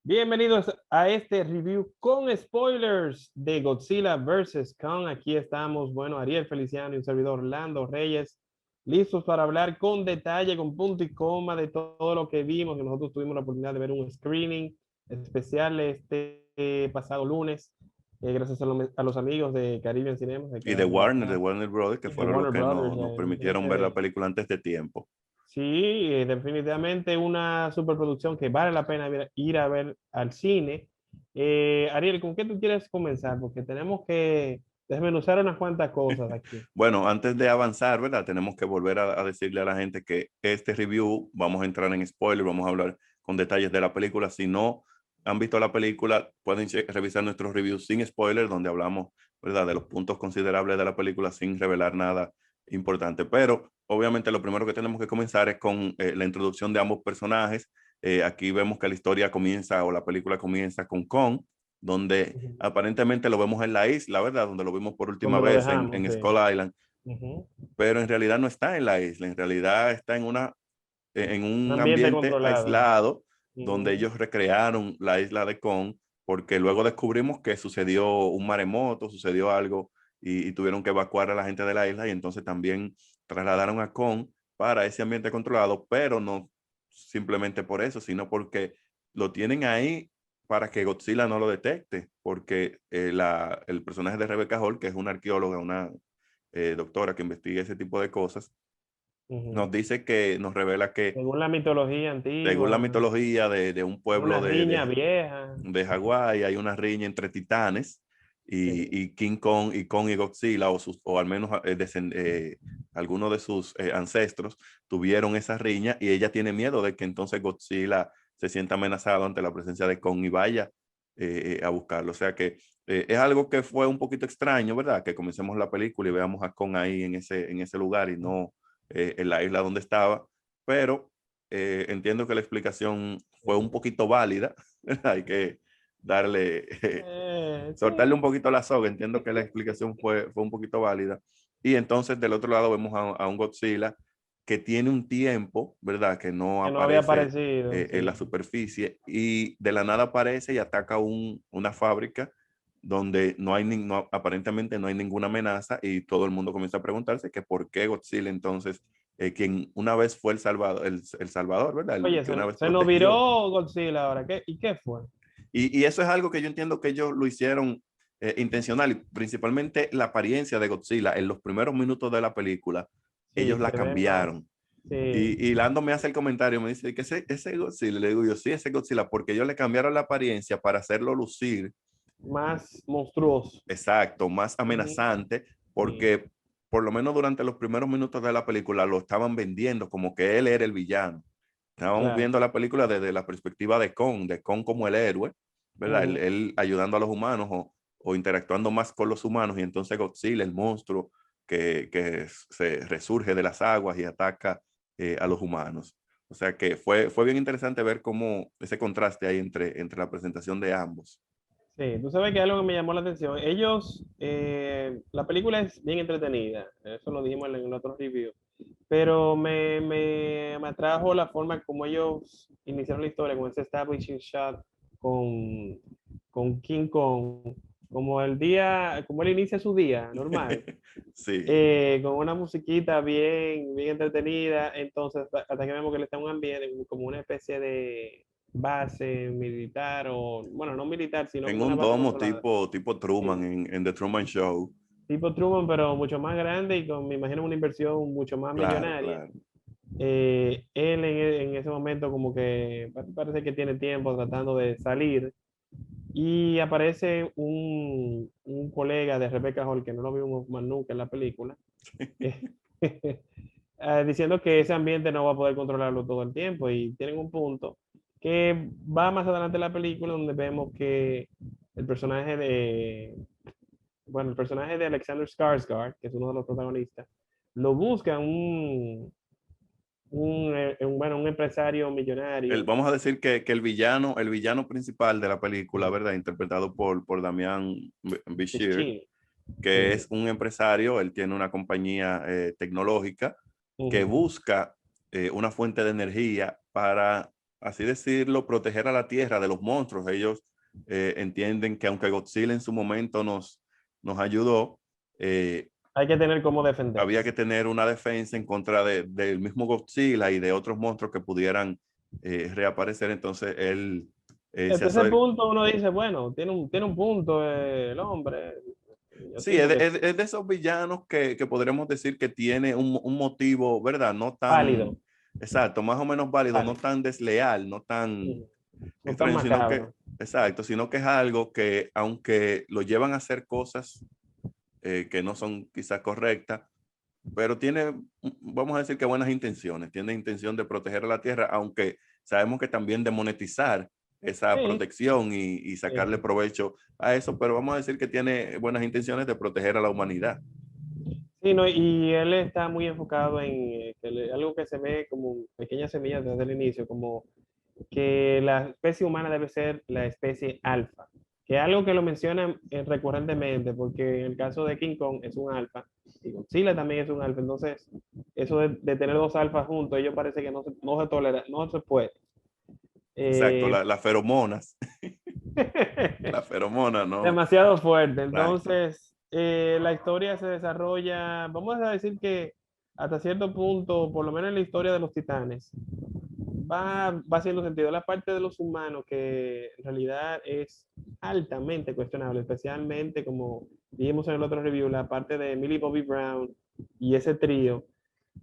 Bienvenidos a este review con spoilers de Godzilla vs. Kong. Aquí estamos, bueno, Ariel Feliciano y un servidor Orlando Reyes, listos para hablar con detalle, con punto y coma de todo lo que vimos. Que nosotros tuvimos la oportunidad de ver un screening especial este pasado lunes, gracias a los amigos de Caribbean Cinemas. Y de Warner Brothers, que Y de fueron los Warner que Brothers, nos permitieron ver la definitivamente. película antes de tiempo. Sí, definitivamente una superproducción que vale la pena ir a ver al cine. Ariel, ¿con qué tú quieres comenzar? Porque tenemos que desmenuzar unas cuantas cosas aquí. Bueno, antes de avanzar, ¿verdad? Tenemos que volver a decirle a la gente que este review, vamos a entrar en spoiler, vamos a hablar con detalles de la película. Si no han visto la película, pueden revisar nuestros reviews sin spoiler, donde hablamos, ¿verdad?, de los puntos considerables de la película sin revelar nada importante. Pero obviamente lo primero que tenemos que comenzar es con la introducción de ambos personajes. Aquí vemos que la historia comienza, o la película comienza con Kong, donde Ujú. aparentemente lo vemos en la isla, ¿verdad? Donde lo vimos por última Donde lo vez dejamos, en sí. Skull Island, Ujú. pero en realidad no está en la isla, en realidad está en Un un ambiente ambiente controlado. aislado donde Ujú. ellos recrearon la isla de Kong, porque luego descubrimos que sucedió un maremoto, sucedió algo y tuvieron que evacuar a la gente de la isla, y entonces también trasladaron a Kong para ese ambiente controlado, pero no simplemente por eso, sino porque lo tienen ahí para que Godzilla no lo detecte, porque el personaje de Rebecca Hall, que es una arqueóloga, una doctora que investiga ese tipo de cosas, Ujú. nos dice que, nos revela que Según la mitología según la antigua, mitología de un pueblo una riña vieja. de Hawái, hay una riña entre titanes Sí. y King Kong y Godzilla, o al menos algunos de sus ancestros tuvieron esa riña, y ella tiene miedo de que entonces Godzilla se sienta amenazado ante la presencia de Kong y vaya a buscarlo. O sea que es algo que fue un poquito extraño, ¿verdad? Que comencemos la película y veamos a Kong ahí en ese lugar y no en la isla donde estaba, pero entiendo que la explicación fue un poquito válida. Hay que darle, soltarle un Sí. poquito la soga. Entiendo que la explicación fue un poquito válida. Y entonces del otro lado vemos a un Godzilla que tiene un tiempo, ¿verdad?, que no Que no había aparece aparecido, en la sí. superficie, y de la nada aparece y ataca una fábrica donde aparentemente no hay ninguna amenaza, y todo el mundo comienza a preguntarse que por qué Godzilla entonces, quien una vez fue el Salvador, ¿verdad? El Oye, que una vez se nos protegió. viró Godzilla ahora. ¿Y qué fue? Y eso es algo que yo entiendo que ellos lo hicieron intencional, y principalmente la apariencia de Godzilla en los primeros minutos de la película, Sí, ellos la se ve más. cambiaron. Sí, Y Lando me hace el comentario, me dice que ese Godzilla, le digo yo, sí, ese Godzilla, porque ellos le cambiaron la apariencia para hacerlo lucir, más monstruoso. exacto, más Ujú. amenazante, Sí, porque por lo menos durante los primeros minutos de la película lo estaban vendiendo como que él era el villano. Estábamos claro. viendo la película desde la perspectiva de Kong como el héroe, ¿verdad? Ujú. Él ayudando a los humanos, o interactuando más con los humanos, y entonces Godzilla, el monstruo que se resurge de las aguas y ataca a los humanos. O sea que fue bien interesante ver cómo ese contraste ahí entre la presentación de ambos. Sí, tú sabes que algo que me llamó la atención. Ellos, la película es bien entretenida, eso lo dijimos en el otro review, pero me atrajo la forma como ellos iniciaron la historia con ese establishing shot con, con King Kong, como el día, como él inicia su día normal, Sí, con una musiquita bien, bien entretenida. Entonces, hasta que vemos que él está en un ambiente como una especie de base militar, o bueno, no militar, sino en como una un base domo controlada. tipo Truman Sí. en The Truman Show. Tipo Truman, pero mucho más grande y con, me imagino, una inversión mucho más Claro, millonaria. claro. Él en ese momento como que parece que tiene tiempo tratando de salir, y aparece un colega de Rebecca Hall, que no lo vimos más nunca en la película, diciendo que ese ambiente no va a poder controlarlo todo el tiempo, y tienen un punto que va más adelante en la película, donde vemos que el personaje de, bueno, el personaje de Alexander Skarsgård, que es uno de los protagonistas, lo busca bueno, un empresario millonario. Vamos a decir que el villano principal de la película, ¿verdad? Interpretado por Damián Bichir, Chino. que Sí. es un empresario. Él tiene una compañía tecnológica que Ujú. busca una fuente de energía para así decirlo, proteger a la Tierra de los monstruos. Ellos entienden que aunque Godzilla en su momento nos ayudó, Hay que tener cómo había que defenderse. tener una defensa en contra del mismo Godzilla y de otros monstruos que pudieran reaparecer. Entonces él se Hasta ese hace... punto uno dice, bueno, tiene un punto el hombre. Yo Sí, siento que sí, es de esos villanos que podríamos decir que tiene un motivo, ¿verdad? No tan, válido, exacto, más o menos válido, no válido. tan desleal, no tan Ujú. No tan extraño, sino que, macabro. exacto, sino que es algo que aunque lo llevan a hacer cosas que no son quizás correctas, pero tiene, vamos a decir que buenas intenciones, tiene intención de proteger a la tierra, aunque sabemos que también de monetizar esa Sí, protección y sacarle sí. provecho a eso, pero vamos a decir que tiene buenas intenciones de proteger a la humanidad. Sí, no, y él está muy enfocado en algo que se ve como pequeñas semillas desde el inicio, como que la especie humana debe ser la especie alfa, que es algo que lo mencionan recurrentemente, porque en el caso de King Kong es un alfa, y Godzilla también es un alfa, entonces eso de tener dos alfas juntos, ellos parece que no se tolera, no se puede. Exacto, Eh, las feromonas, las feromonas, ¿no? demasiado fuerte. Exacto. Entonces, la historia se desarrolla, vamos a decir que hasta cierto punto, por lo menos en la historia de los titanes, va haciendo sentido. La parte de los humanos que en realidad es altamente cuestionable, especialmente como dijimos en el otro review, la parte de Millie Bobby Brown y ese trío.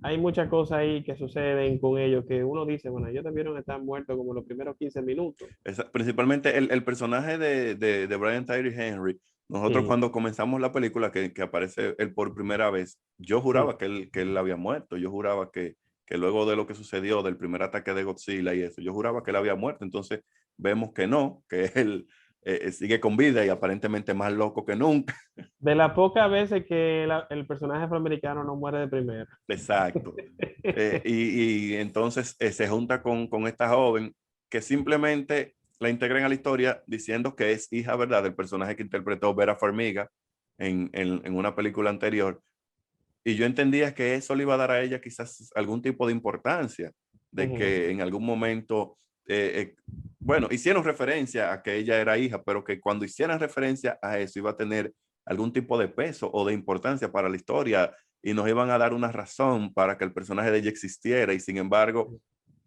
Hay muchas cosas ahí que suceden con ellos que uno dice, bueno, ellos debieron estar muertos como los primeros 15 minutos. Principalmente el personaje de Brian Tyree Henry, nosotros Sí, cuando comenzamos la película, que aparece él por primera vez, yo juraba sí. que él había muerto, yo juraba que luego de lo que sucedió, del primer ataque de Godzilla y eso, yo juraba que él había muerto, entonces vemos que no, que él sigue con vida y aparentemente más loco que nunca. De las pocas veces que el personaje afroamericano no muere de primera. Exacto. Y entonces se junta con esta joven que simplemente la integran a la historia diciendo que es hija, ¿verdad?, del personaje que interpretó Vera Farmiga en una película anterior. Y yo entendía que eso le iba a dar a ella quizás algún tipo de importancia, de Ujú. que en algún momento, bueno, hicieron referencia a que ella era hija, pero que cuando hicieran referencia a eso iba a tener algún tipo de peso o de importancia para la historia y nos iban a dar una razón para que el personaje de ella existiera y sin embargo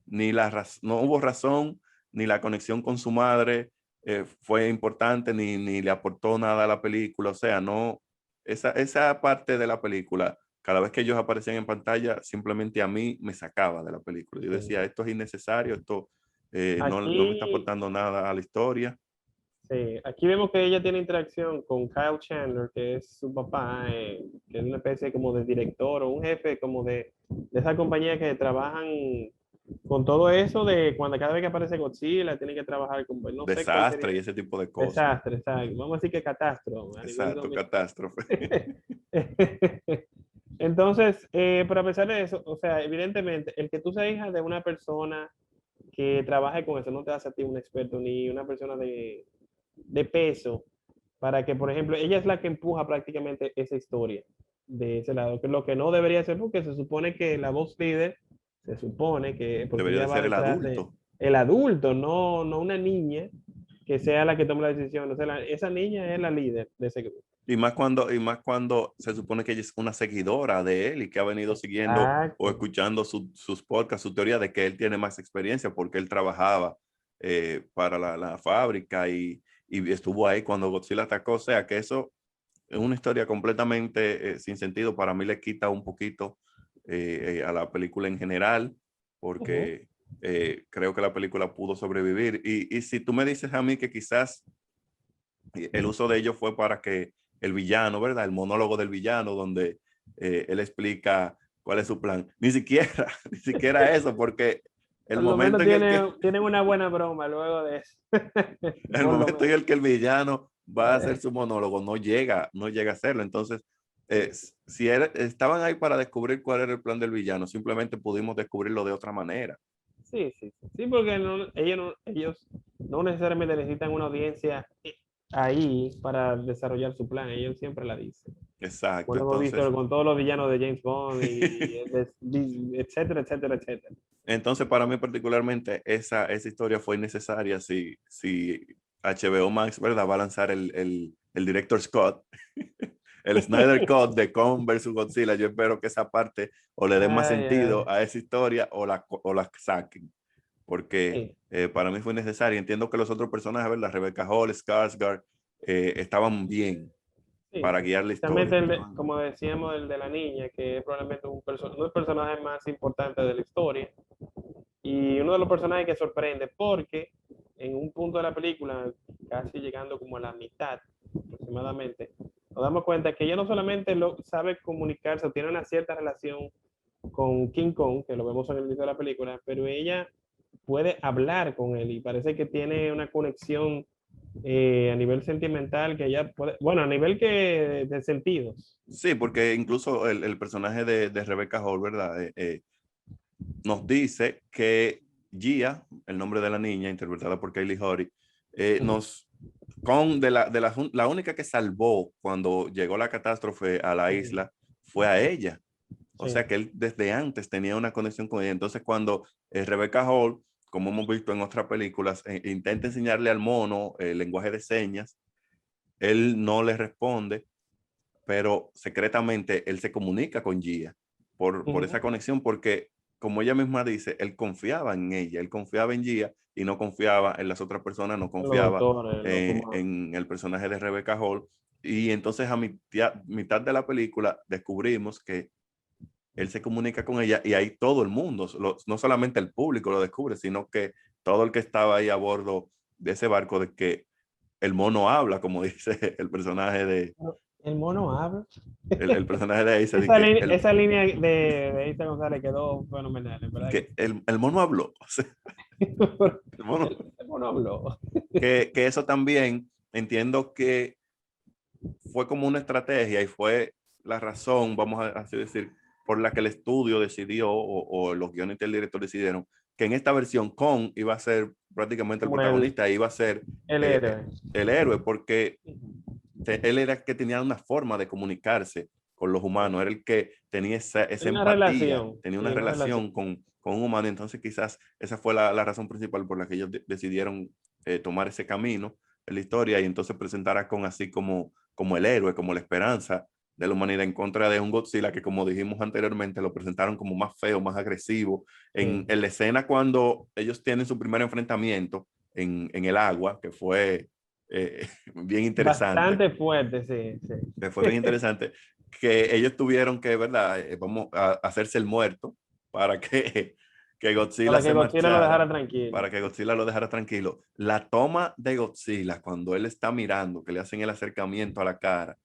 no hubo razón ni la conexión con su madre fue importante ni le aportó nada a la película, o sea, no, esa parte de la película cada vez que ellos aparecían en pantalla, simplemente a mí me sacaba de la película. Yo decía, Sí. esto es innecesario, esto no me está Aquí, aportando nada a la historia. sí, aquí vemos que ella tiene interacción con Kyle Chandler, que es su papá, que es una especie como de director o un jefe como de esa compañía que trabajan con todo eso de cuando cada vez que aparece Godzilla tienen que trabajar con, pues, no sé cuál sería, Desastre y ese tipo de cosas. desastre, ¿sabes? Vamos a decir que catástrofe a nivel Exacto, doméstico. catástrofe. Entonces, pero a pesar de eso, o sea, evidentemente, el que tú seas hija de una persona que trabaje con eso no te hace a ti un experto ni una persona de peso para que, por ejemplo, ella es la que empuja prácticamente esa historia de ese lado, que lo que no debería ser porque se supone que la voz líder, se supone que, porque Debería ella de va ser el detrás de adulto. el adulto, no una niña que sea la que tome la decisión, o sea, esa niña es la líder de ese grupo. Y más cuando se supone que ella es una seguidora de él y que ha venido siguiendo o Exacto. escuchando sus podcasts, su teoría de que él tiene más experiencia porque él trabajaba para la fábrica y estuvo ahí cuando Godzilla atacó. O sea que eso es una historia completamente sin sentido. Para mí le quita un poquito a la película en general Ujú. porque creo que la película pudo sobrevivir. Y si tú me dices a mí que quizás el uso de ello fue para que el villano, ¿verdad? El monólogo del villano, donde él explica cuál es su plan. Ni siquiera, ni siquiera eso, porque el Por lo momento menos en el que, tienen una buena broma luego de eso. el Por lo momento en menos. el que el villano va a hacer su monólogo, no llega a hacerlo. Entonces, estaban ahí para descubrir cuál era el plan del villano, simplemente pudimos descubrirlo de otra manera. Sí, sí, sí. Sí, porque ellos no necesariamente necesitan una audiencia ahí para desarrollar su plan. Ellos siempre la dicen. Exacto, Como lo hemos entonces, visto con todos los villanos de James Bond, etcétera, etcétera, etcétera. entonces para mí particularmente esa historia fue innecesaria si HBO Max, ¿verdad? Va a lanzar el Director Scott, el Snyder Cut de Kong versus Godzilla. Yo espero que esa parte o le dé más Ay, ay, sentido a esa historia o la saquen, porque sí, para mí fue necesaria. Entiendo que los otros personajes, ¿verdad? Rebecca Hall, Skarsgård, estaban bien sí. para guiar la historia. Especialmente como decíamos, el de la niña, que es probablemente uno de los personajes más importantes de la historia. Y uno de los personajes que sorprende porque en un punto de la película, casi llegando como a la mitad aproximadamente, nos damos cuenta que ella no solamente sabe comunicarse o tiene una cierta relación con King Kong, que lo vemos en el inicio de la película, pero ella puede hablar con él y parece que tiene una conexión a nivel sentimental que ella puede, bueno, a nivel que de sentidos. Sí, porque incluso el personaje de Rebecca Hall, ¿verdad? Nos dice que Gia, el nombre de la niña, interpretada por Kaylee Hurley, la única que salvó cuando llegó la catástrofe a la isla fue a ella. O Sí. sea que él desde antes tenía una conexión con ella. Entonces cuando Rebecca Hall, como hemos visto en otras películas, intenta enseñarle al mono el lenguaje de señas, él no le responde, pero secretamente él se comunica con Gia por esa conexión, porque como ella misma dice, él confiaba en ella, él confiaba en Gia y no confiaba en las otras personas, no Los confiaba doctores, los humanos. en el personaje de Rebecca Hall. Y entonces a mitad de la película descubrimos que él se comunica con ella y ahí todo el mundo, no solamente el público lo descubre, sino que todo el que estaba ahí a bordo de ese barco, de que el mono habla, como dice el personaje El mono habla. el personaje de Ace, de que Esa línea de Isa González quedó fenomenal, en verdad. el mono habló. O sea, el mono, El mono habló. que eso también entiendo que fue como una estrategia y fue la razón, vamos a así decir, por la que el estudio decidió o los guionistas del director decidieron que en esta versión Kong iba a ser prácticamente el Como protagonista, iba a ser el héroe. el héroe, porque él era el que tenía una forma de comunicarse con los humanos, era el que tenía esa Una empatía, relación. tenía una Sí, una relación. relación con un humano. Entonces quizás esa fue la razón principal por la que ellos decidieron tomar ese camino en la historia y entonces presentar a Kong así como el héroe, como la esperanza de la humanidad en contra de un Godzilla que, como dijimos anteriormente, lo presentaron como más feo, más agresivo. En la escena cuando ellos tienen su primer enfrentamiento en el agua, que fue bien interesante, Bastante fuerte, sí, que sí. fue bien interesante, que ellos tuvieron que, ¿verdad? Vamos a hacerse el muerto para que Godzilla Para que se Godzilla lo marchara, dejara tranquilo. para que Godzilla lo dejara tranquilo. La toma de Godzilla cuando él está mirando, que le hacen el acercamiento a la cara,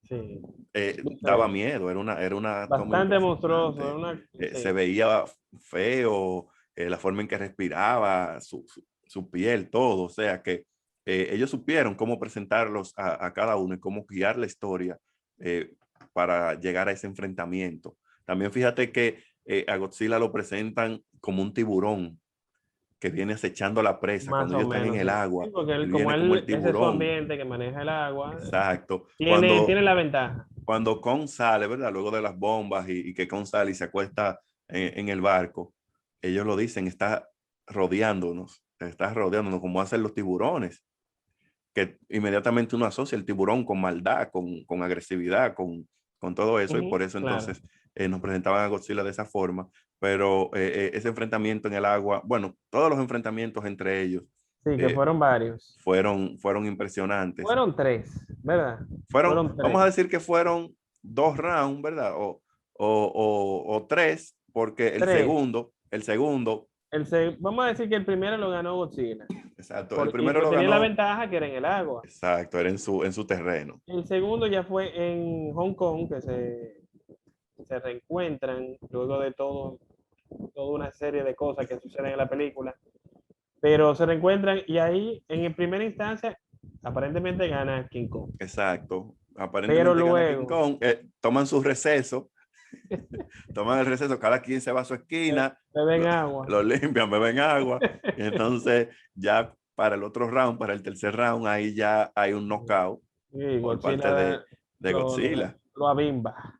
Sí. daba Diferente. miedo, era una toma Bastante monstruoso. impresionante. Se Sí. veía feo, la forma en que respiraba, su piel, todo. O sea que ellos supieron cómo presentarlos a cada uno y cómo guiar la historia eh, para llegar a ese enfrentamiento. También fíjate que a Godzilla lo presentan como un tiburón que viene acechando a la presa Más cuando o ellos están en menos, el sí. Sí, agua. porque Él él, como viene como el él, ese es su tiburón. ambiente que maneja el agua, Exacto. tiene la ventaja. Cuando Kong sale, ¿verdad? Luego de las bombas y que Kong sale y se acuesta en el barco, ellos lo dicen, está rodeándonos como hacen los tiburones, que inmediatamente uno asocia el tiburón con maldad, con agresividad, con todo eso, y por eso Claro. entonces nos presentaban a Godzilla de esa forma, pero ese enfrentamiento en el agua, bueno, todos los enfrentamientos entre ellos Sí, que eh, fueron varios. fueron impresionantes. Fueron tres, ¿verdad? Fueron Vamos tres. a decir que fueron 2 rounds, ¿verdad? O 3, porque Tres. el segundo, Vamos a decir que el primero lo ganó Godzilla. exacto, el Y primero pues lo tenía la ganó, ventaja que era en el agua. exacto, era en su terreno. El segundo ya fue en Hong Kong, que se reencuentran luego de toda una serie de cosas que suceden en la película. Pero se reencuentran y ahí, en primera instancia, aparentemente gana King Kong. Exacto. Pero Aparentemente gana King luego, Kong, toman su receso, toman el receso, cada quien se va a su esquina, beben lo, agua. lo limpian, beben agua, y entonces ya para el otro round, para el tercer round, ahí ya hay un knockout Y por parte Godzilla de Godzilla. lo abimba.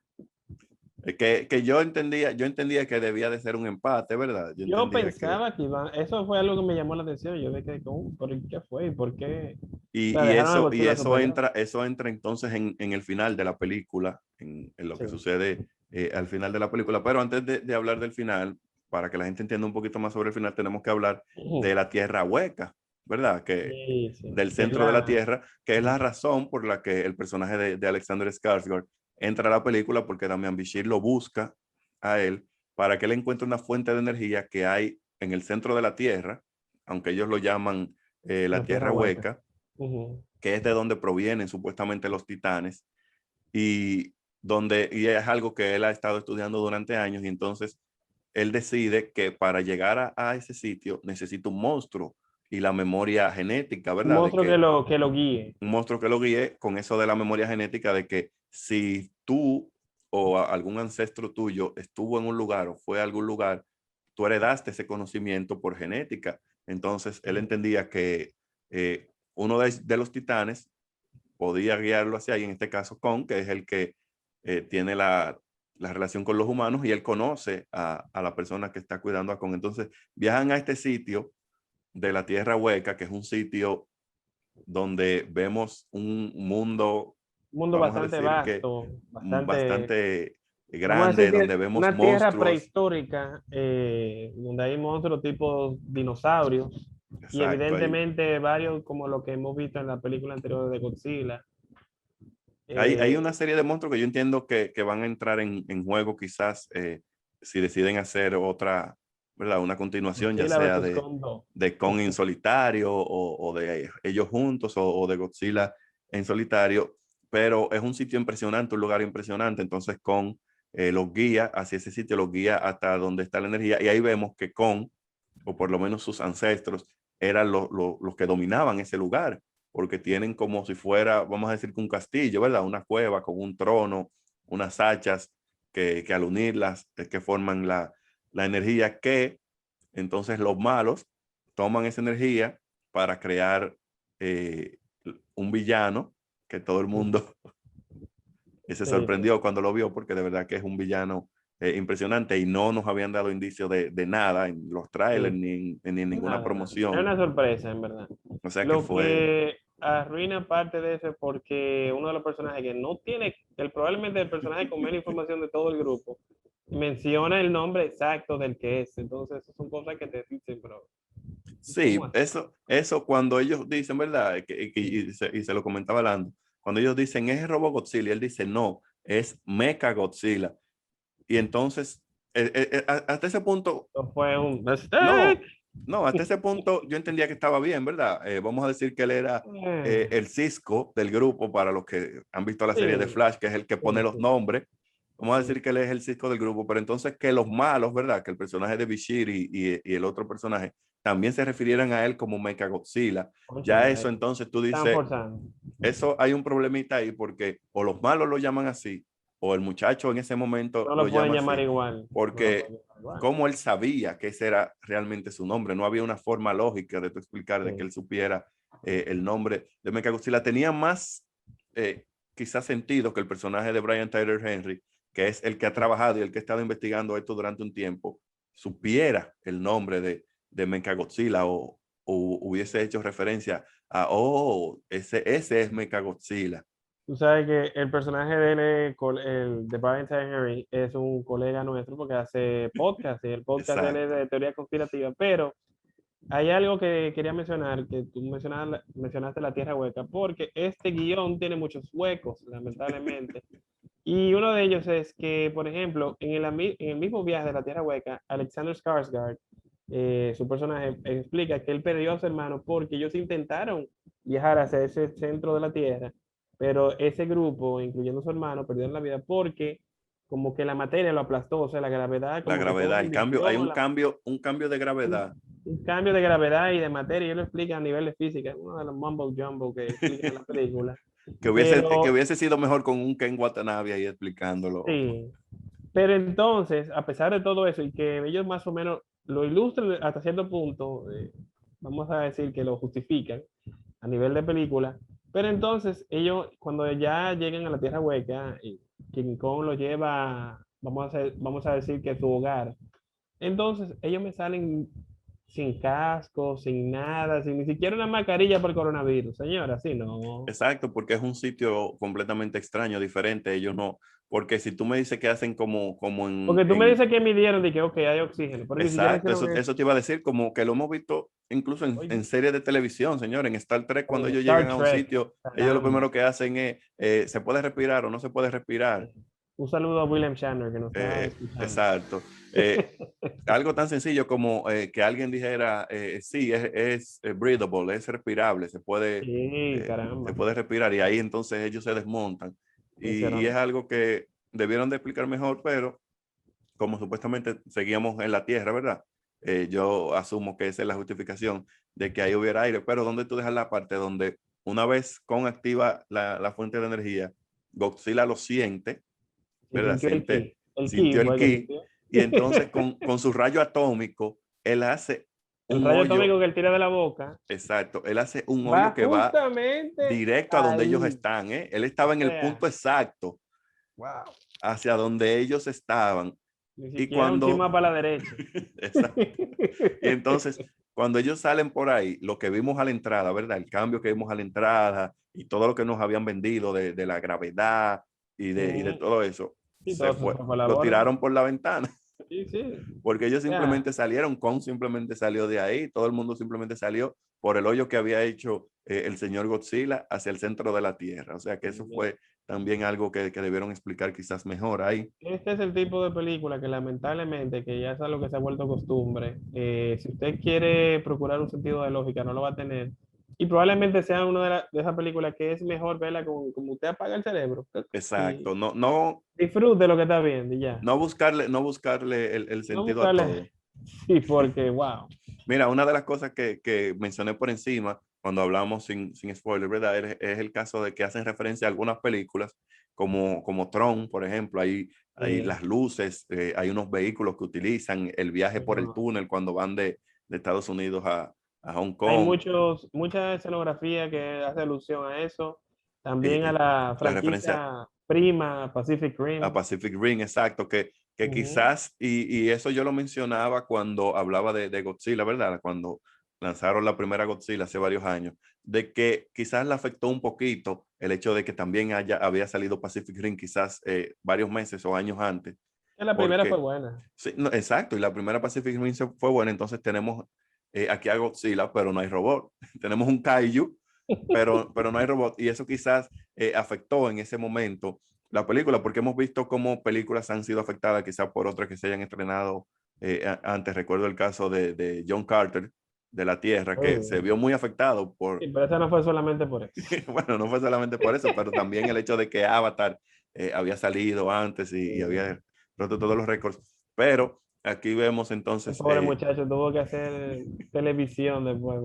Que yo entendía que debía de ser un empate, ¿verdad? Yo Yo entendía que, pensaba que iban, eso fue algo que me llamó la atención. Yo me quedé como, ¿por qué fue? ¿Y por qué? O sea, y dejaron a eso, y Godzilla eso superior. entra, eso entra entonces en el final de la película, en lo Sí. que sucede al final de la película. Pero antes de hablar del final, para que la gente entienda un poquito más sobre el final, tenemos que hablar de Ujú. la Tierra hueca, ¿verdad? Sí, sí. Del Que es centro de la la... Tierra, que es la Ujú. razón por la que el personaje de Alexander Skarsgård entra a la película, porque Damian Bichir lo busca a él para que él encuentre una fuente de energía que hay en el centro de la Tierra, aunque ellos lo llaman la La tierra Tierra hueca. hueca, Ujú. que es de donde provienen supuestamente los titanes, y y es algo que él ha estado estudiando durante años, y entonces él decide que para llegar a ese sitio necesita un monstruo y la memoria genética, Un ¿verdad? De monstruo que que lo guíe. un monstruo que lo guíe, con eso de la memoria genética, de que si tú o algún ancestro tuyo estuvo en un lugar o fue a algún lugar, tú heredaste ese conocimiento por genética. Entonces él Ujú. entendía que uno de los titanes podía guiarlo hacia ahí, en este caso Kong, que es el que tiene la relación con los humanos, y él conoce a la persona que está cuidando a Kong. Entonces viajan a este sitio de la Tierra Hueca, que es un sitio donde vemos un mundo, Un mundo vamos a bastante decir que vasto, bastante, bastante vamos a decir grande, que donde vemos una tierra monstruos. prehistórica, donde hay monstruos tipo dinosaurios y Exacto, evidentemente varios como lo que hemos visto en la película anterior de Godzilla. hay una Eh, serie de monstruos que yo entiendo que van a entrar en juego quizás si deciden hacer otra, ¿verdad? Una continuación, ya Godzilla sea versus Kong 2. de Kong en solitario o de ellos juntos o de Godzilla en solitario, pero es un sitio impresionante, un lugar impresionante. Entonces Kong los guía hacia ese sitio, los guía hasta donde está la energía, y ahí vemos que Kong, o por lo menos sus ancestros, eran los que dominaban ese lugar, porque tienen como si fuera, vamos a decir, que un castillo, ¿verdad? Una cueva con un trono, unas hachas que al unirlas es que forman la energía, que entonces los malos toman esa energía para crear eh, un villano que todo el mundo se Sí, sí. sorprendió cuando lo vio, porque de verdad que es un villano impresionante, y no nos habían dado indicio de nada en los trailers Sí, ni en ninguna nada, nada. Es promoción. una sorpresa, en verdad. O sea que Lo fue, que arruina parte de eso es porque uno de los personajes que no tiene, probablemente el personaje con menos información de todo el grupo, menciona el nombre exacto del que es. Entonces, esas son cosas que te dicen, pero ¿cómo sí, así? eso cuando ellos dicen, ¿verdad? Y se lo comentaba Lando, cuando ellos dicen es Robo Godzilla, él dice no, es Mecha Godzilla. Y entonces, hasta ese punto, Esto fue un mistake. no, no, hasta ese punto yo entendía que estaba bien, ¿verdad? Vamos a decir que él era Eh, el Cisco del grupo, para los que han visto la serie de sí, Flash, que es el que pone sí, los sí, nombres. Vamos a sí. decir que él es el Cisco del grupo, pero entonces que los malos, ¿verdad? Que el personaje de Bashir y el otro personaje también se refirieran a él como Mechagodzilla. Ya Cónchale, eso, entonces tú están dices, forzando. eso hay un problemita ahí, porque o los malos lo llaman así, o el muchacho en ese momento No lo lo pueden llama llamar así, igual. No lo porque pueden llamar igual. como él sabía que ese era realmente su nombre, no había una forma lógica de tú explicar de que Sí. él supiera el nombre de Mechagodzilla. Tenía más eh, quizás sentido que el personaje de Brian Tyler Henry, que es el que ha trabajado y el que ha estado investigando esto durante un tiempo, supiera el nombre de Mechagodzilla, o hubiese hecho referencia a, oh, ese es Mechagodzilla. Tú sabes que el personaje de él, el de Valentine Henry, es un colega nuestro porque hace podcast y el podcast de él es Exacto. de teoría conspirativa. Pero hay algo que quería mencionar, que tú mencionaste la tierra hueca, porque este guión tiene muchos huecos, lamentablemente. Y uno de ellos es que, por ejemplo, en el mismo viaje de la tierra hueca, Alexander Skarsgård, su personaje, explica que él perdió a su hermano porque ellos intentaron viajar hacia ese centro de la tierra, pero ese grupo, incluyendo su hermano, perdieron la vida porque como que la materia lo aplastó, o sea, la gravedad La como que todo gravedad, el cambio, hay invirtió, un cambio de gravedad un cambio de gravedad y de materia, y él lo explica a nivel de física, es uno de los mumble jumbo que explican en la película. que Pero hubiese sido mejor con un Ken Watanabe ahí explicándolo. sí, pero entonces, a pesar de todo eso y que ellos más o menos lo ilustran hasta cierto punto, vamos a decir que lo justifican a nivel de película, pero entonces ellos cuando ya llegan a la Tierra Hueca, King Kong lo lleva, vamos a decir que su hogar. Entonces, ellos me salen sin casco, sin nada, sin ni siquiera una mascarilla por coronavirus. Señora, así no. Exacto, porque es un sitio completamente extraño, diferente. Ellos no, porque si tú me dices que hacen como Porque tú me dices que midieron de que, ok, hay oxígeno, pero ni siquiera exacto, hicieron eso. eso te iba a decir, como que lo hemos visto incluso en Oye, series de televisión, señor. En Star Trek, cuando en ellos Star llegan a un Trek, sitio, ellos lo caramba. primero que hacen es, ¿se puede respirar o no se puede respirar? Un saludo a William Shatner que nos está escuchando. Exacto. Algo tan sencillo como que alguien dijera, sí, es breathable, es respirable, Sí, se caramba. puede respirar y ahí entonces ellos se desmontan. Y es Hicieron. algo que debieron de explicar mejor, pero como supuestamente seguíamos en la Tierra, ¿verdad? Yo asumo que esa es la justificación de que ahí hubiera aire, pero ¿dónde tú dejas la parte donde una vez con activa la fuente de energía, Godzilla lo siente, Y ¿verdad? sintió el ki. El ki Sintió el fue que ki sintió. y entonces con su rayo atómico, él hace El un rayo hoyo, atómico que él tira de la boca exacto, él hace un hoyo va que va justamente directo a donde ellos ahí. están, ¿eh? Él O estaba en el sea, punto exacto wow. hacia donde ellos estaban. Ni Y siquiera un cuando, chisme para la derecha. exacto. Y entonces, cuando ellos salen por ahí, lo que vimos a la entrada, ¿verdad? El cambio que vimos a la entrada y todo lo que nos habían vendido de la gravedad y de Mm, todo eso, y se todo se fue, fue por la lo borda. tiraron por la ventana, Sí, sí. porque ellos O sea, simplemente salieron, Kong simplemente salió de ahí, todo el mundo simplemente salió por el hoyo que había hecho el señor Godzilla hacia el centro de la Tierra. O sea que eso fue también algo que debieron explicar quizás mejor ahí. este es el tipo de película que lamentablemente, que ya es algo que se ha vuelto costumbre, si usted quiere procurar un sentido de lógica, no lo va a tener. Y probablemente sea una de esas películas que es mejor verla como usted apaga el cerebro y Exacto, no, disfrute lo que está viendo y ya. no buscarle el No sentido a buscarle, todo. sí, porque, wow. Mira, una de las cosas que mencioné por encima cuando hablamos sin spoiler, ¿verdad? Es el caso de que hacen referencia a algunas películas como Tron, por ejemplo, hay las luces, hay unos vehículos que utilizan el viaje por el túnel cuando van de Estados Unidos a Hong Hay Kong, mucha escenografía que hace alusión a eso. También a eh, la la referencia franquicia prima Pacific a Rim. Pacific Rim, exacto, que Ujú. quizás, y eso yo lo mencionaba cuando hablaba de Godzilla, ¿verdad? Cuando lanzaron la primera Godzilla hace varios años, de que quizás le afectó un poquito el hecho de que también había salido Pacific Rim quizás varios meses o años antes, La primera fue porque, buena. sí, no, exacto, y la primera Pacific Rim fue buena, entonces tenemos aquí a Godzilla, pero no hay robot, tenemos un kaiju, pero no hay robot, y eso quizás afectó en ese momento la película, porque hemos visto cómo películas han sido afectadas quizás por otras que se hayan estrenado antes. Recuerdo el caso de John Carter, de la Tierra, que se Sí, vio muy afectado por, pero esa no fue solamente por eso. bueno, no fue solamente por eso, pero también el hecho de que Avatar había salido antes y Sí. había roto todos los récords. Pero aquí vemos El entonces, pobre muchacho tuvo que hacer televisión después.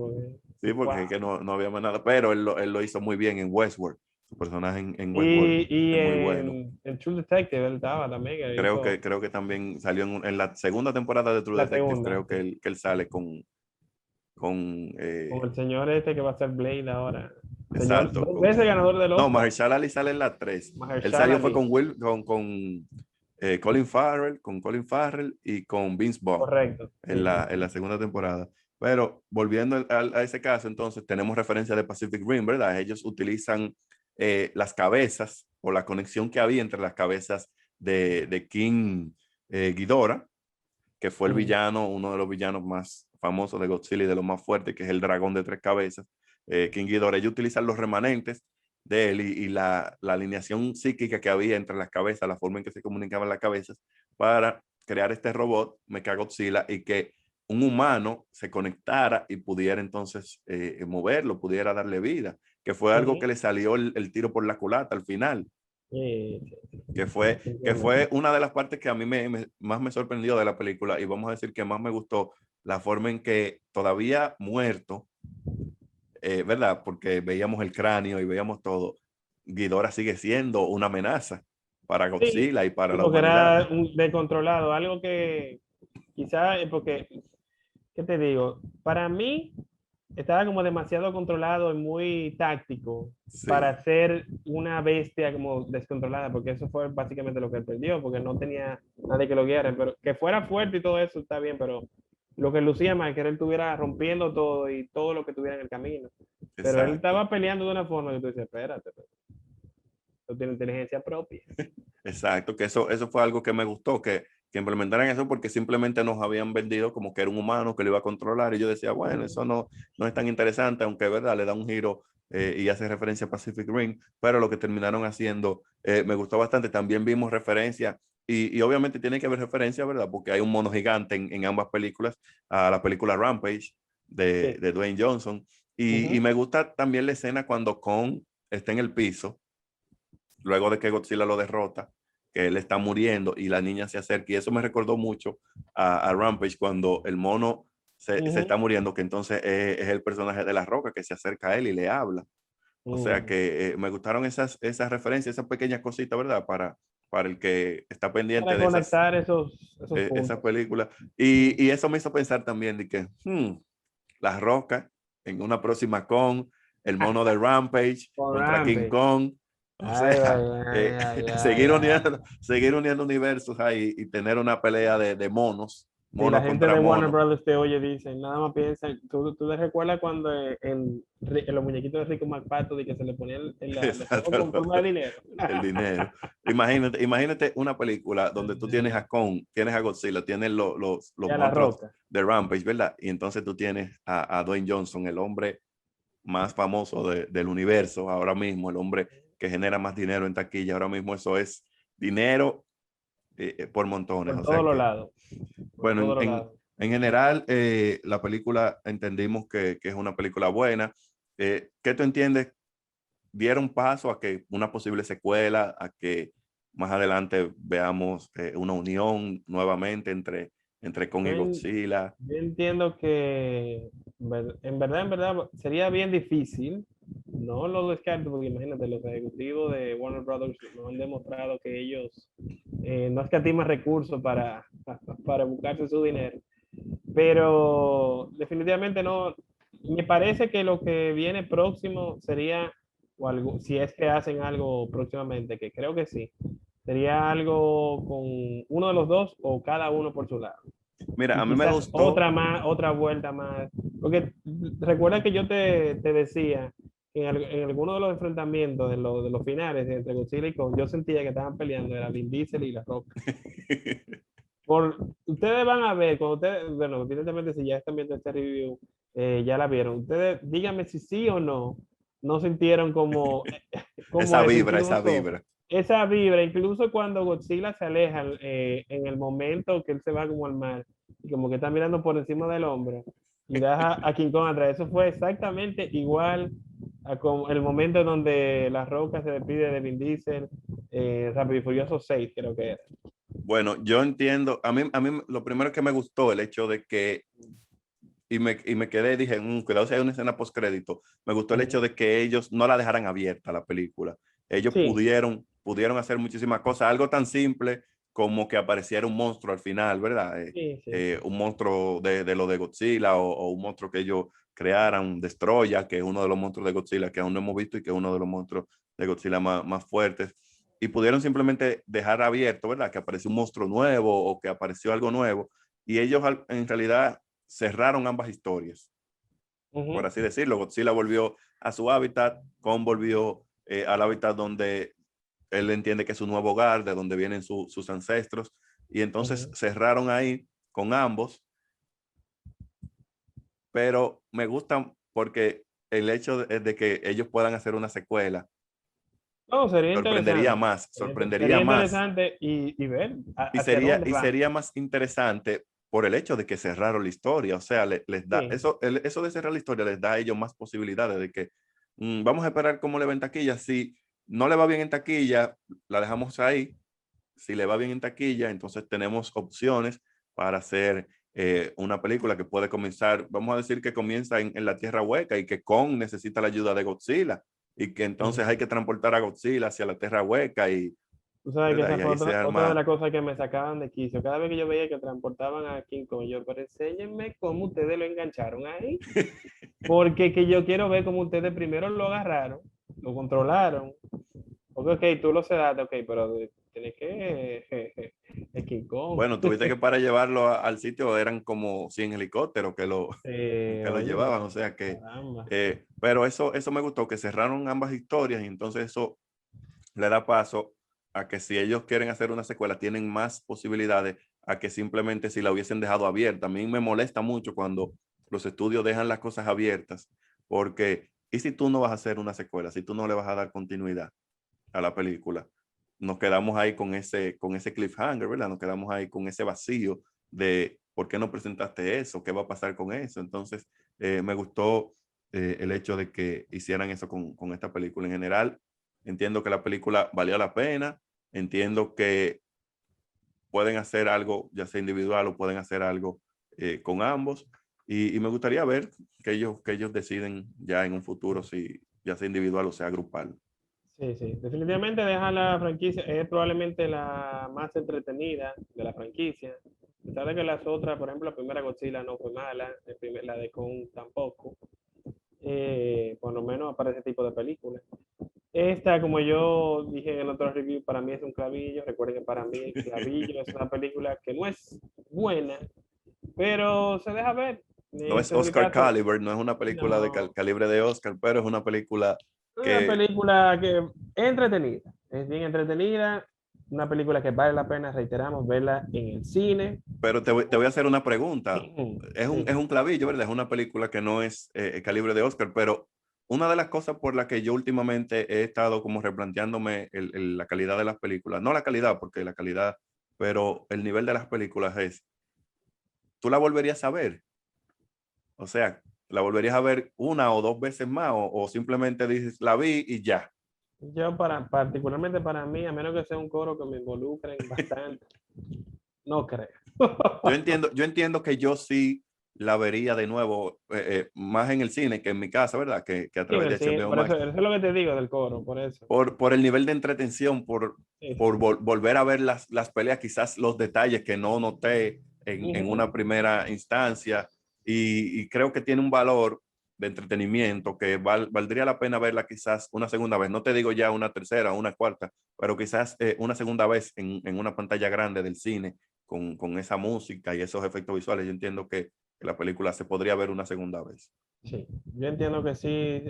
sí, porque es Wow. que no había más nada, pero él lo hizo muy bien en Westworld. Su personaje en Westworld Y es muy bueno. en True Detective él estaba también, que hizo Creo que también salió en la segunda temporada de True la Detective, segunda, creo sí, que él sale con con el señor este que va a ser Blade ahora. Señor, exacto, dos veces ganador del no, Oscar, Mahershala Ali sale en la 3. Él Mahershala salió fue Ali. con con Colin Farrell y con Vince Vaughn Correcto, sí. en la segunda temporada. Pero volviendo a ese caso, entonces tenemos referencia de Pacific Rim, ¿verdad? Ellos utilizan las cabezas o la conexión que había entre las cabezas de King Ghidorah, que fue el Ujú. villano, uno de los villanos más famosos de Godzilla y de los más fuertes, que es el dragón de tres cabezas, King Ghidorah. Ellos utilizan los remanentes de él y la alineación psíquica que había entre las cabezas, la forma en que se comunicaban las cabezas, para crear este robot, Mechagodzilla, y que un humano se conectara y pudiera entonces moverlo, pudiera darle vida, que fue algo que Ujú. le salió el tiro por la culata al final, Sí, que fue definitivamente. una de las partes que a mí más me sorprendió de la película y vamos a decir que más me gustó la forma en que todavía muerto, ¿verdad? Porque veíamos el cráneo y veíamos todo, Ghidorah sigue siendo una amenaza para Sí, Godzilla y para sí, la porque humanidad. era un descontrolado, algo que quizá, porque, ¿qué te digo? Para mí, estaba como demasiado controlado y muy táctico Sí, para ser una bestia como descontrolada, porque eso fue básicamente lo que él perdió, porque no tenía nadie que lo guiara, pero que fuera fuerte y todo eso está bien, pero lo que lucía mal, que él estuviera rompiendo todo y todo lo que tuviera en el camino. Pero él exacto. estaba peleando de una forma que tú dices, espérate, tú tienes inteligencia propia. Exacto, que eso fue algo que me gustó, que implementaran eso porque simplemente nos habían vendido como que era un humano que lo iba a controlar y yo decía, bueno, eso no es tan interesante, aunque verdad le da un giro y hace referencia a Pacific Rim, pero lo que terminaron haciendo me gustó bastante. También vimos referencia y obviamente tiene que haber referencia, ¿verdad? Porque hay un mono gigante en ambas películas, a la película Rampage Sí. de Dwayne Johnson y Ujú. me gusta también la escena cuando Kong está en el piso luego de que Godzilla lo derrota, que él está muriendo y la niña se acerca. Y eso me recordó mucho a Rampage cuando el mono se Ujú. está muriendo, que entonces es el personaje de La Roca que se acerca a él y le habla. O sea Ujú. que me gustaron esas referencias, esas pequeñas cositas, ¿verdad? Para el que está pendiente Para de conectar esos esas puntos. películas. Y eso me hizo pensar también de que La Roca en una próxima con el mono de Rampage Con contra King Rampage. Kong. O Ay, sea, ay, ay, ay, ay, ay. seguir uniendo universos ahí y tener una pelea de monos, Si la mono gente contra de Warner mono. Brothers te oye, dicen, nada más piensan, ¿tú te recuerdas cuando en los muñequitos de Rico McPato de que se le ponía los ojos con Exacto, forma de dinero? el dinero. Imagínate una película donde tú tienes a Kong, tienes a Godzilla, tienes los Y a la monstruos roca. de Rampage, ¿verdad? Y entonces tú tienes a Dwayne Johnson, el hombre más famoso del universo ahora mismo, el hombre que genera más dinero en taquilla. Ahora mismo eso es dinero por montones. Por O todos sea los que, lados. Por bueno, todos los lados. en general, la película entendimos que es una película buena. ¿Qué tú entiendes? ¿Dieron paso a que una posible secuela, a que más adelante veamos una unión nuevamente entre Kong Yo, y en- Godzilla? yo entiendo que en verdad, sería bien difícil. No lo descarto, porque imagínate, los ejecutivos de Warner Brothers nos han demostrado que ellos no escatiman recursos para buscarse su dinero. Pero definitivamente no. Me parece que lo que viene próximo sería, o algo, si es que hacen algo próximamente, que creo que sí, sería algo con uno de los dos o cada uno por su lado. Mira, Y a mí me quizás gustó. otra más, otra vuelta más. Porque recuerda que yo te decía que en alguno de los enfrentamientos de los finales entre Godzilla y Kong, yo sentía que estaban peleando, era Vin Diesel y La Roca. Ustedes van a ver, cuando ustedes, bueno, evidentemente si ya están viendo este review, ya la vieron. Ustedes díganme si sí o no, no sintieron como, como Esa eso, vibra, esa incluso vibra. esa vibra, incluso cuando Godzilla se aleja en el momento que él se va como al mar, y como que está mirando por encima del hombro, y deja a King Kong atrás. Eso fue exactamente igual a como el momento donde La Roca se despide de Vin Diesel, Rápido y Furioso 6 creo que era. Bueno, yo entiendo, a mí lo primero que me gustó el hecho de que, y me quedé, dije, cuidado si hay una escena postcrédito, me gustó el hecho Ujú. de que ellos no la dejaran abierta la película. Ellos Sí, pudieron hacer muchísimas cosas, algo tan simple como que apareciera un monstruo al final, ¿verdad? sí, sí. Un monstruo de lo de Godzilla o un monstruo que ellos crearan, Destroya, que es uno de los monstruos de Godzilla que aún no hemos visto y que es uno de los monstruos de Godzilla más fuertes y pudieron simplemente dejar abierto, ¿verdad? Que apareció un monstruo nuevo o que apareció algo nuevo. Y ellos en realidad cerraron ambas historias, por Ujú. así decirlo. Godzilla volvió a su hábitat, Kong volvió al hábitat donde él entiende que es su nuevo hogar, de donde vienen sus ancestros. Y entonces Ujú. cerraron ahí con ambos, pero me gustan porque el hecho de que ellos puedan hacer una secuela No, sorprendería más, sería sorprendería más. interesante y ver Y hacia sería, dónde y van. sería más interesante por el hecho de que cerraron la historia. O sea, les da Sí. eso de cerrar la historia les da a ellos más posibilidades de que vamos a esperar cómo le va en taquilla. Si no le va bien en taquilla, la dejamos ahí. Si le va bien en taquilla, entonces tenemos opciones para hacer una película que puede comenzar, vamos a decir que comienza en la Tierra Hueca y que Kong necesita la ayuda de Godzilla y que entonces hay Ujú. que transportar a Godzilla hacia la Tierra Hueca y Tú sabes que ¿verdad? esa Y fue ahí se otra de arma. las cosas que me sacaban de quicio. Cada vez que yo veía que transportaban a King Kong, yo, pero enséñenme cómo ustedes lo engancharon ahí. Porque que yo quiero ver cómo ustedes primero lo agarraron, lo controlaron. Porque, ok, tú lo sedaste, ok, pero tienes que... es King Kong. Bueno, tuviste que para llevarlo al sitio eran como 100 helicópteros que lo Oye, pero llevaban, o sea que, caramba. pero eso me gustó, que cerraron ambas historias y entonces eso le da paso a que si ellos quieren hacer una secuela, tienen más posibilidades a que simplemente si la hubiesen dejado abierta. A mí me molesta mucho cuando los estudios dejan las cosas abiertas, porque ¿y si tú no vas a hacer una secuela? Si tú no le vas a dar continuidad a la película, nos quedamos ahí con ese cliffhanger, ¿verdad? Nos quedamos ahí con ese vacío de ¿por qué no presentaste eso? ¿Qué va a pasar con eso? Entonces, me gustó el hecho de que hicieran eso con esta película. En general, entiendo que la película valió la pena, entiendo que pueden hacer algo, ya sea individual o pueden hacer algo con ambos. Y me gustaría ver que ellos deciden ya en un futuro si ya sea individual o sea grupal. Sí, sí, definitivamente deja la franquicia, es probablemente la más entretenida de la franquicia. A pesar de que las otras, por ejemplo, la primera Godzilla no fue mala, la de Kong tampoco, por lo menos para ese tipo de películas. Esta, como yo dije en el otro review, para mí es un clavillo. Recuerden que para mí el clavillo es una película que no es buena, pero se deja ver. No es Este es el Oscar caso. Caliber, no es una película de No, calibre de Oscar, pero es una película una que, película que es entretenida, es bien entretenida, una película que vale la pena, reiteramos, verla en el cine. pero te voy a hacer una pregunta. Sí. Es un clavillo, ¿verdad? Es una película que no es calibre de Oscar, pero una de las cosas por las que yo últimamente he estado como replanteándome la calidad de las películas, no la calidad, porque la calidad, pero el nivel de las películas es, ¿tú la volverías a ver? O sea, ¿la volverías a ver una o dos veces más o simplemente dices, la vi y ya? Yo particularmente para mí, a menos que sea un coro que me involucren bastante, no creo. Yo entiendo que yo sí la vería de nuevo, más en el cine que en mi casa, ¿verdad? Que a Sí, en través el de cine, HBO por eso, Max, eso es lo que te digo del coro, por eso. por el nivel de entretención, Sí, por sí. volver a ver las peleas, quizás los detalles que no noté en Ujú. una primera instancia, y creo que tiene un valor de entretenimiento que valdría la pena verla quizás una segunda vez. No te digo ya una tercera o una cuarta, pero quizás una segunda vez en una pantalla grande del cine con esa música y esos efectos visuales. Yo entiendo que la película se podría ver una segunda vez. Sí, yo entiendo que sí,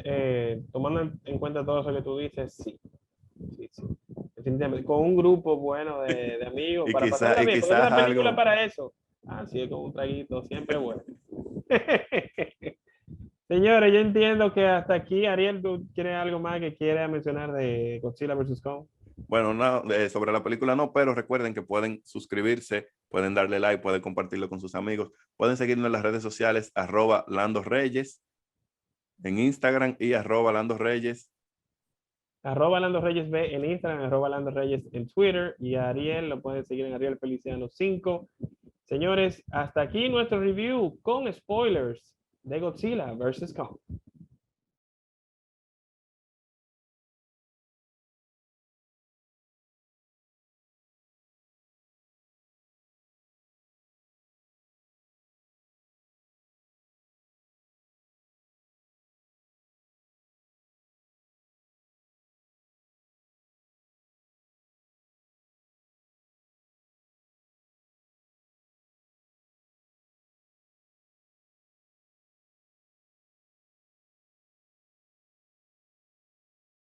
tomando en cuenta todo eso que tú dices, sí, sí, sí. Definitivamente, con un grupo bueno de amigos para pasarla Y bien, porque quizás esa película algo, para eso. Ah, sí, con un traguito, siempre bueno. Señores, yo entiendo que hasta aquí, Ariel, ¿tú quieres algo más que quieras mencionar de Godzilla versus Kong? bueno, no, sobre la película no, pero recuerden que pueden suscribirse, pueden darle like, pueden compartirlo con sus amigos, pueden seguirnos en las redes sociales, @Lando Reyes en Instagram y @Lando Reyes. Arroba Lando Reyes B en Instagram, arroba Lando Reyes en Twitter y a Ariel lo pueden seguir en Ariel Feliciano 5. Señores, hasta aquí nuestro review con spoilers de Godzilla versus Kong.